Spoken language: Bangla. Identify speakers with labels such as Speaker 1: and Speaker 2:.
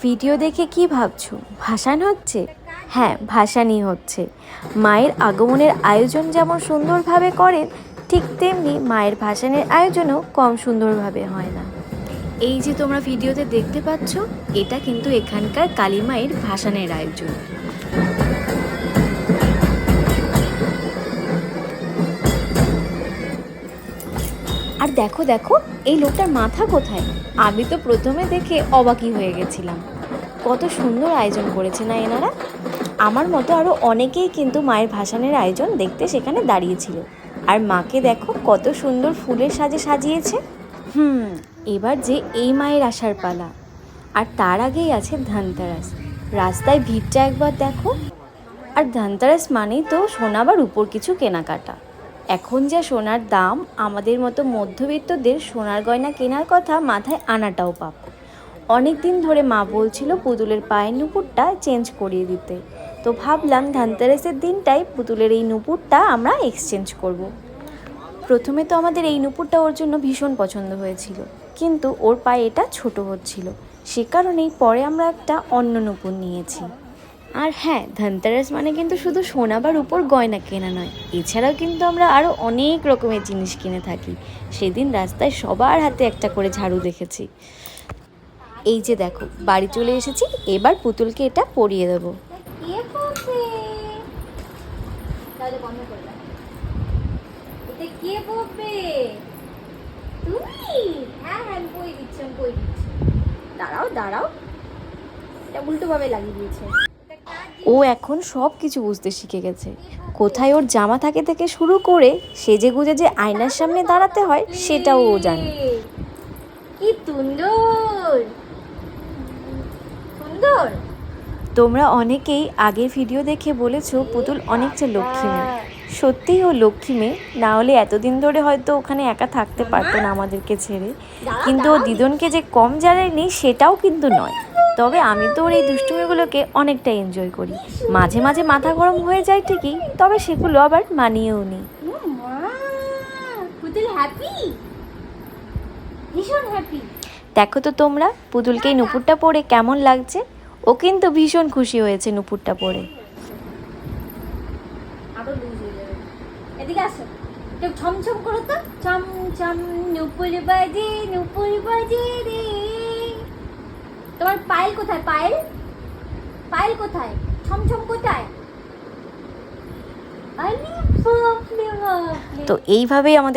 Speaker 1: ভিডিও দেখে কি ভাবছো, ভাসান হচ্ছে? হ্যাঁ, ভাসানই হচ্ছে। মায়ের আগমনের আয়োজন যেমন সুন্দরভাবে করেন, ঠিক তেমনি মায়ের ভাসানের আয়োজনও কম সুন্দরভাবে হয় না। এই যে তোমরা ভিডিওতে দেখতে পাচ্ছ, এটা কিন্তু এখানকার কালী মায়ের ভাসানের আয়োজন। আর দেখো দেখো, এই লোকটার মাথা কোথায়? আমি তো প্রথমে দেখে অবাকই হয়ে গেছিলাম। কত সুন্দর আয়োজন করেছে না এনারা। আমার মতো আরও অনেকেই কিন্তু মায়ের ভাসানের আয়োজন দেখতে সেখানে দাঁড়িয়েছিল। আর মাকে দেখো কত সুন্দর ফুলের সাজে সাজিয়েছে। এবার যে এই মায়ের আসার পালা। আর তার আগেই আছে ধনতেরাস। রাস্তায় ভিড়টা একবার দেখো। আর ধনতেরাস মানেই তো সোনা বা রূপোর কিছু কেনাকাটা। এখন যা সোনার দাম, আমাদের মতো মধ্যবিত্তদের সোনার গয়না কেনার কথা মাথায় আনাটাও পাপ। অনেক দিন ধরে মা বলছিল পুতুলের পায়ের নুপুরটা চেঞ্জ করিয়ে দিতে, তো ভাবলাম ধনতেরাসের দিনটাই পুতুলের এই নুপুরটা আমরা এক্সচেঞ্জ করব। প্রথমে তো আমাদের এই নুপুরটা ওর জন্য ভীষণ পছন্দ হয়েছিল, কিন্তু ওর পায়ে এটা ছোট হচ্ছিল, সে কারণেই পরে আমরা একটা অন্য নুপুর নিয়েছি। আর হ্যাঁ, ধনতেরাস মানে কিন্তু শুধু সোনা বা রূপোর গয়না কেনা নয়, এছাড়াও কিন্তু আমরা আরও অনেক রকমের জিনিস কিনে থাকি। সেদিন রাস্তায় সবার হাতে একটা করে ঝাড়ু দেখেছি। এই যে দেখো, বাড়ি চলে এসেছি, এবার পুতুলকে এটা পরিয়ে দেবো।
Speaker 2: দাঁড়াও দাঁড়াও, এটা উল্টোভাবে লাগিয়ে দিয়েছে।
Speaker 1: ও এখন সব কিছু বুঝতে শিখে গেছে। কোথায় ওর জামা থাকে থেকে শুরু করে সেজে গুজে যে আয়নার সামনে দাঁড়াতে হয় সেটাও ও জানে।
Speaker 2: কি সুন্দর সুন্দর।
Speaker 1: তোমরা অনেকেই আগের ভিডিও দেখে বলেছো পুতুল অনেকটা লক্ষ্মী মেয়ে। সত্যিই ও লক্ষ্মী মেয়ে, না হলে এতদিন ধরে হয়তো ওখানে একা থাকতে পারতো না আমাদেরকে ছেড়ে। কিন্তু ও দিদনকে যে কম জানায়নি সেটাও কিন্তু নয়। তবে আমি তো ওর এই দুষ্টুমিগুলোকে অনেকটা এনজয় করি। মাঝে মাঝে মাথা গরম হয়ে যায় ঠিকই, তবে সেগুলো আবার মানিয়েও নিই।
Speaker 2: পুতুল হ্যাপি, ভীষণ হ্যাপি।
Speaker 1: দেখো তো তোমরা পুতুলকে এই নুপুরটা পরে কেমন লাগছে। ও কিন্তু ভীষণ খুশি হয়েছে নুপুরটা পরে।
Speaker 2: আবার লুজ হয়ে যাবে। এদিকে আসো, একটু ছমছম করো তো। ছম ছম নুপুর বাজে রে। তোমার পায়েল কোথায়? পায়েল পায়েল কোথায়? ছমছম কোথায়?
Speaker 1: তো এইভাবেই আমাদের